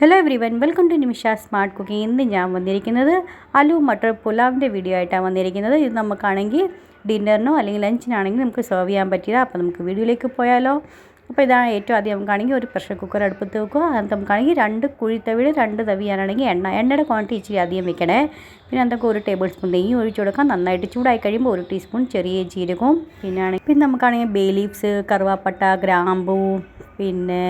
Hello everyone, welcome to Nimisha smart cooking. ഇന്ന് ഞാൻ വന്നിരിക്കുന്നത് ആലു മട്ടർ പുലാവിൻ്റെ വീഡിയോ ആയിട്ടാണ് വന്നിരിക്കുന്നത്. ഇത് നമുക്കാണെങ്കിൽ ഡിന്നറിനോ അല്ലെങ്കിൽ ലഞ്ചിനാണെങ്കിൽ നമുക്ക് സെർവ് ചെയ്യാൻ പറ്റില്ല. അപ്പോൾ നമുക്ക് വീഡിയോയിലേക്ക് പോയാലോ. അപ്പോൾ ഇതാണ് ഏറ്റവും ആദ്യം നമുക്കാണെങ്കിൽ ഒരു പ്രഷർ കുക്കർ അടുപ്പത്ത് വെക്കുക. അത് നമുക്കാണെങ്കിൽ 2 കുഴിത്തവിട് 2 തവിയാണെങ്കിൽ എണ്ണയുടെ ക്വാണ്ടിറ്റി ഇച്ചിരി അധികം വെക്കണേ. പിന്നെ എന്തൊക്കെ 1 ടേബിൾ സ്പൂൺ നെയ്യ് ഒഴിച്ചു കൊടുക്കാം. നന്നായിട്ട് ചൂടായി കഴിയുമ്പോൾ 1 ടീസ്പൂൺ ചെറിയ ജീരകവും പിന്നെ നമുക്കാണെങ്കിൽ ബേ ലീവ്സ്, കറുവാപ്പട്ട, ഗ്രാമ്പൂ, പിന്നെ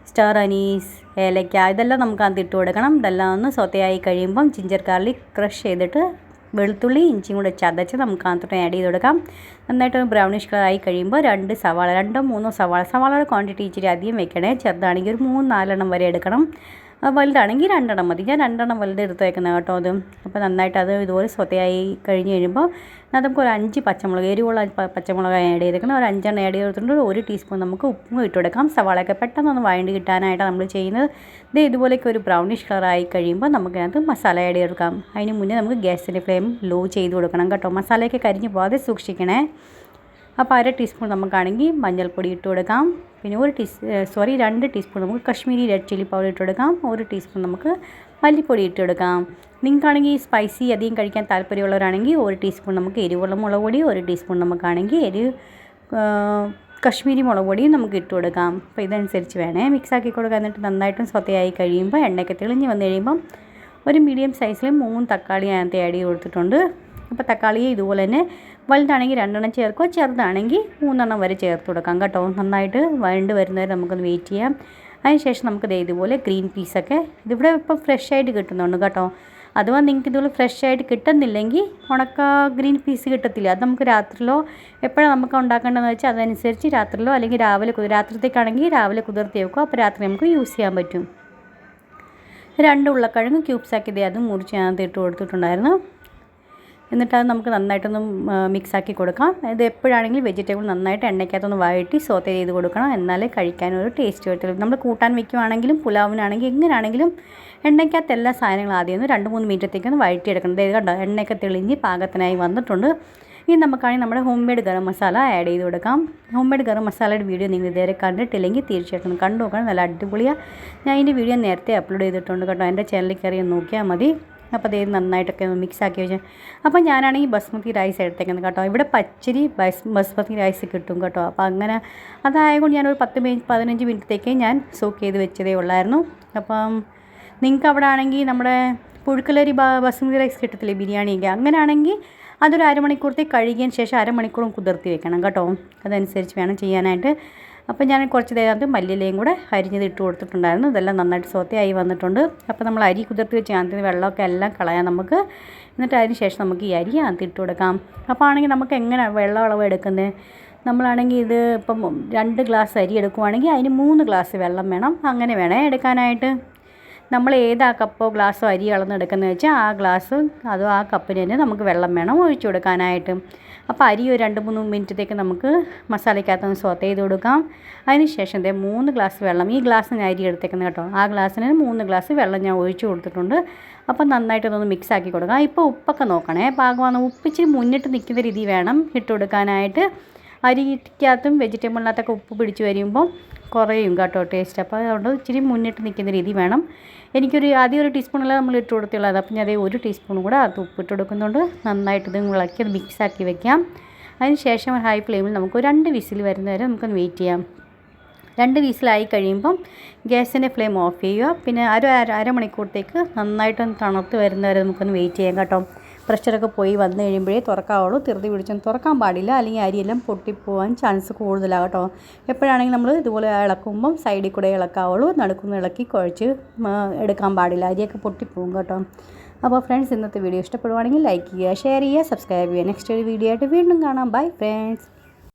സ്റ്റാർ അനീസ്, ഏലക്ക ഇതെല്ലാം നമുക്ക് അത് ഇട്ട് കൊടുക്കണം. ഇതെല്ലാം ഒന്ന് സോത്തയായി കഴിയുമ്പം ജിഞ്ചർ ഗാർലിക് ക്രഷ് ചെയ്തിട്ട് വെളുത്തുള്ളി ഇഞ്ചിയും കൂടെ ചതച്ച് നമുക്ക് അതിനകത്തോട്ട് ആഡ് ചെയ്ത് കൊടുക്കാം. നന്നായിട്ട് ബ്രൗണിഷ് കളറായി കഴിയുമ്പോൾ 2 സവാള, 2-3 സവാളയുടെ ക്വാണ്ടിറ്റി ഇച്ചിരി അധികം വെക്കണേ. ചെറുതാണെങ്കിൽ ഒരു 3-4 വരെ എടുക്കണം. വലുതാണെങ്കിൽ 2 മതി. ഞാൻ 2 വലുത് എടുത്ത് വെക്കുന്നത് കേട്ടോ. അത് അപ്പോൾ നന്നായിട്ട് അത് ഇതുപോലെ സൊത്തയായി കഴിഞ്ഞ് കഴിയുമ്പോൾ നമുക്ക് ഒരു 5 പച്ചമുളക്, എരിവുള്ള പച്ചമുളക് ആഡ് ചെയ്തേക്കണം. ഒരു 5 ആഡ് ചെയ്തിട്ടുണ്ട്. 1 ടീസ്പൂൺ നമുക്ക് ഉപ്പും ഇട്ട് കൊടുക്കാം. സവാളയൊക്കെ പെട്ടെന്നൊന്ന് വഴണ്ടി കിട്ടാനായിട്ടാണ് നമ്മൾ ചെയ്യുന്നത്. ഇതുപോലെയൊക്കെ ഒരു ബ്രൗണിഷ് കളറായി കഴിയുമ്പോൾ നമുക്കതിനകത്ത് മസാല ആഡ് ചെയ്ത് കൊടുക്കാം. അതിന് മുന്നേ നമുക്ക് ഗ്യാസിൻ്റെ ഫ്ലെയിം ലോ ചെയ്ത് കൊടുക്കണം കേട്ടോ. മസാലയൊക്കെ കരിഞ്ഞ് പോകാതെ സൂക്ഷിക്കണേ. അപ്പോൾ 1/2 ടീസ്പൂൺ നമുക്കാണെങ്കിൽ മഞ്ഞൾപ്പൊടി ഇട്ട് കൊടുക്കാം. പിന്നെ 2 ടീസ്പൂൺ നമുക്ക് കശ്മീരി റെഡ് ചില്ലി പൗഡർ ഇട്ട് കൊടുക്കാം. 1 ടീസ്പൂൺ നമുക്ക് മല്ലിപ്പൊടി ഇട്ട് കൊടുക്കാം. നിങ്ങൾക്കാണെങ്കിൽ സ്പൈസി അധികം കഴിക്കാൻ താല്പര്യമുള്ളവരാണെങ്കിൽ 1 ടീസ്പൂൺ നമുക്ക് എരിവുള്ള മുളക് പൊടി, 1 ടീസ്പൂൺ നമുക്കാണെങ്കിൽ കശ്മീരി മുളക് പൊടിയും നമുക്ക് ഇട്ട് കൊടുക്കാം. അപ്പോൾ ഇതനുസരിച്ച് വേണേ മിക്സാക്കി കൊടുക്കാം. എന്നിട്ട് നന്നായിട്ടും സൊത്തയായി കഴിയുമ്പോൾ എണ്ണയൊക്കെ തെളിഞ്ഞ് വന്നു കഴിയുമ്പം ഒരു മീഡിയം സൈസിൽ 3 തക്കാളി അതിനകത്ത് ആഡ് ചെയ്ത് കൊടുത്തിട്ടുണ്ട്. അപ്പോൾ തക്കാളി ഇതുപോലെ തന്നെ വലുതാണെങ്കിൽ 2 ചേർക്കുക, ചെറുതാണെങ്കിൽ 3 വരെ ചേർത്ത് കൊടുക്കാം കേട്ടോ. നന്നായിട്ട് വഴണ്ട് വരുന്നവരെ നമുക്കൊന്ന് വെയിറ്റ് ചെയ്യാം. അതിനുശേഷം നമുക്ക് ഇതുപോലെ ഗ്രീൻ പീസൊക്കെ ഇതിവിടെ ഇപ്പം ഫ്രഷ് ആയിട്ട് കിട്ടുന്നുണ്ട് കേട്ടോ. അഥവാ നിങ്ങൾക്ക് ഇതുപോലെ ഫ്രഷ് ആയിട്ട് കിട്ടുന്നില്ലെങ്കിൽ ഉണക്ക ഗ്രീൻ പീസ് കിട്ടത്തില്ല. അത് നമുക്ക് രാത്രിയിലോ എപ്പോഴാണ് നമുക്ക് ഉണ്ടാക്കേണ്ടതെന്ന് വെച്ചാൽ അതനുസരിച്ച് രാത്രിയിലോ അല്ലെങ്കിൽ രാത്രിത്തേക്കാണെങ്കിൽ രാവിലെ കുതിർത്തി വെക്കുക. അപ്പോൾ രാത്രി നമുക്ക് യൂസ് ചെയ്യാൻ പറ്റും. 2 ഉരുളക്കിഴങ്ങ് ക്യൂബ്സാക്കി അതും മുറിച്ച് അതിനകത്ത് ഇട്ട് കൊടുത്തിട്ടുണ്ടായിരുന്നു. എന്നിട്ട് അത് നമുക്ക് നന്നായിട്ടൊന്ന് മിക്സാക്കി കൊടുക്കാം. ഇത് എപ്പോഴാണെങ്കിലും വെജിറ്റബിൾ നന്നായിട്ട് എണ്ണയ്ക്കകത്തൊന്ന് വഴറ്റി സോത്തേ ചെയ്ത് കൊടുക്കണം. എന്നാലേ കഴിക്കാനൊരു ടേസ്റ്റ് വരത്തുള്ളൂ. നമ്മൾ കൂട്ടാൻ വയ്ക്കുവാണെങ്കിലും പുലാവിനാണെങ്കിൽ എങ്ങനെയാണെങ്കിലും എണ്ണയ്ക്കകത്ത് എല്ലാ സാധനങ്ങളും ആദ്യം ഒന്ന് 2-3 മിനിറ്റത്തേക്കൊന്ന് വഴറ്റിയെടുക്കണം. ഇത് കണ്ടോ, എണ്ണയൊക്കെ തെളിഞ്ഞ് പാകത്തിനായി വന്നിട്ടുണ്ട്. ഇനി നമുക്കാണെങ്കിൽ നമ്മുടെ home made garam masala add ചെയ്ത് കൊടുക്കാം. ഹോം മെയ്ഡ് ഗരം മസാലയുടെ വീഡിയോ നിങ്ങൾ ഇതുവരെ കണ്ടിട്ടില്ലെങ്കിൽ തീർച്ചയായിട്ടും കണ്ടു നോക്കണം. നല്ല അടിപൊളിയാണ്. ഞാൻ ഇതിൻ്റെ വീഡിയോ നേരത്തെ അപ്ലോഡ് ചെയ്തിട്ടുണ്ട് കേട്ടോ. എൻ്റെ ചാനലിൽ കയറി നോക്കിയാൽ മതി. അപ്പോൾ അത് നന്നായിട്ടൊക്കെ നമിക്സാക്കി വെച്ചാൽ അപ്പോൾ ഞാനാണെങ്കിൽ ബസ്മതി റൈസ് എടുത്തേക്കുന്നത് കേട്ടോ. ഇവിടെ പച്ചരി ബസ്മതി റൈസ് കിട്ടും കേട്ടോ. അപ്പോൾ അങ്ങനെ അതായതുകൊണ്ട് ഞാനൊരു 10-15 മിനിറ്റത്തേക്ക് ഞാൻ സോക്ക് ചെയ്ത് വെച്ചതേ ഉള്ളായിരുന്നു. അപ്പം നിങ്ങൾക്ക് അവിടെ ആണെങ്കിൽ നമ്മുടെ പുഴുക്കലരി ബസ്മതി റൈസ് കിട്ടത്തില്ലേ, ബിരിയാണിയൊക്കെ, അങ്ങനെയാണെങ്കിൽ അതൊരു അരമണിക്കൂറത്തേക്ക് കഴുകിയതിന് ശേഷം അരമണിക്കൂറും കുതിർത്തി വെക്കണം കേട്ടോ. അതനുസരിച്ച് വേണം ചെയ്യാനായിട്ട്. അപ്പോൾ ഞാൻ കുറച്ച് നേരത്ത് മല്ലിയിലയും കൂടെ അരിഞ്ഞത് ഇട്ട് കൊടുത്തിട്ടുണ്ടായിരുന്നു. ഇതെല്ലാം നന്നായിട്ട് സോത്തയായി വന്നിട്ടുണ്ട്. അപ്പോൾ നമ്മൾ അരി കുതിർത്തി വെച്ച് അതിന് വെള്ളമൊക്കെ എല്ലാം കളയാം നമുക്ക്. എന്നിട്ട് അതിന് ശേഷം നമുക്ക് ഈ അരി അതിനകത്ത് ഇട്ട് കൊടുക്കാം. അപ്പോൾ ആണെങ്കിൽ നമുക്ക് എങ്ങനെ വെള്ളം അളവ് എടുക്കുന്നത്, നമ്മളാണെങ്കിൽ ഇത് ഇപ്പം 2 ഗ്ലാസ് അരി എടുക്കുവാണെങ്കിൽ അതിന് 3 ഗ്ലാസ് വെള്ളം വേണം. അങ്ങനെ വേണേ എടുക്കാനായിട്ട്. നമ്മൾ ഏതാ കപ്പോ ഗ്ലാസ്സോ അരി അളന്നെടുക്കുന്നത് വെച്ചാൽ ആ ഗ്ലാസ് അതോ ആ കപ്പിന് തന്നെ നമുക്ക് വെള്ളം വേണം ഒഴിച്ചു കൊടുക്കാനായിട്ട്. അപ്പോൾ അരി ഒരു 2-3 മിനിറ്റത്തേക്ക് നമുക്ക് മസാലയ്ക്കകത്തൊന്ന് സോത്ത് ചെയ്ത് കൊടുക്കാം. അതിന് ശേഷം 3 ഗ്ലാസ് വെള്ളം, ഈ ഗ്ലാസ്സിന് അരി എടുത്തേക്കുന്നത് കേട്ടോ, ആ ഗ്ലാസ്സിന് 3 ഗ്ലാസ് വെള്ളം ഞാൻ ഒഴിച്ചു കൊടുത്തിട്ടുണ്ട്. അപ്പോൾ നന്നായിട്ടൊന്ന് മിക്സാക്കി കൊടുക്കാം. ഇപ്പോൾ ഉപ്പൊക്കെ നോക്കണേ, പാകമാണ്. ഉപ്പ് ഇച്ചിരി മുന്നിട്ട് നിൽക്കുന്ന രീതി വേണം ഇട്ട് കൊടുക്കാനായിട്ട്. അരിക്കകത്തും വെജിറ്റബിളിനകത്തൊക്കെ ഉപ്പ് പിടിച്ച് വരുമ്പം കുറയും കേട്ടോ ടേസ്റ്റ്. അപ്പോൾ അതുകൊണ്ട് ഇച്ചിരി മുന്നിട്ട് നിൽക്കുന്ന രീതി വേണം. ആദ്യം 1 ടീസ്പൂണല്ല നമ്മൾ ഇട്ട് കൊടുത്തുള്ളത്. അപ്പം ഞാൻ 1 ടീസ്പൂൺ കൂടെ അത് ഉപ്പിട്ട് കൊടുക്കുന്നുണ്ട്. നന്നായിട്ട് ഇത് ഇളക്കി അത് മിക്സാക്കി വെക്കാം. അതിന് ശേഷം ഹൈ ഫ്ലെയിമിൽ നമുക്ക് 2 വിസിൽ വരുന്നവരെ നമുക്കൊന്ന് വെയിറ്റ് ചെയ്യാം. 2 വിസിലായി കഴിയുമ്പം ഗ്യാസിൻ്റെ ഫ്ലെയിം ഓഫ് ചെയ്യുക. പിന്നെ അരമണിക്കൂറത്തേക്ക് നന്നായിട്ടൊന്ന് തണുത്ത് വരുന്നവരെ നമുക്കൊന്ന് വെയിറ്റ് ചെയ്യാം കേട്ടോ. പ്രഷറൊക്കെ പോയി വന്നു കഴിയുമ്പോഴേ തുറക്കാവുള്ളൂ. തിരുതി പിടിച്ചൊന്നും തുറക്കാൻ പാടില്ല, അല്ലെങ്കിൽ അരിയെല്ലാം പൊട്ടിപ്പോവാൻ ചാൻസ് കൂടുതലാണ് കേട്ടോ. എപ്പോഴാണെങ്കിൽ നമ്മൾ ഇതുപോലെ ഇളക്കുമ്പം സൈഡിൽ കൂടെ ഇളക്കാവുള്ളൂ. നടുക്കുന്ന ഇളക്കി കുഴച്ച് എടുക്കാൻ പാടില്ല, അരിയൊക്കെ പൊട്ടിപ്പോവും കേട്ടോ. അപ്പോൾ ഫ്രണ്ട്സ്, ഇന്നത്തെ വീഡിയോ ഇഷ്ടപ്പെടുവാണെങ്കിൽ ലൈക്ക് ചെയ്യുക, ഷെയർ ചെയ്യുക, സബ്സ്ക്രൈബ് ചെയ്യുക. നെക്സ്റ്റ് ഒരു വീഡിയോ ആയിട്ട് വീണ്ടും കാണാം. Bye friends.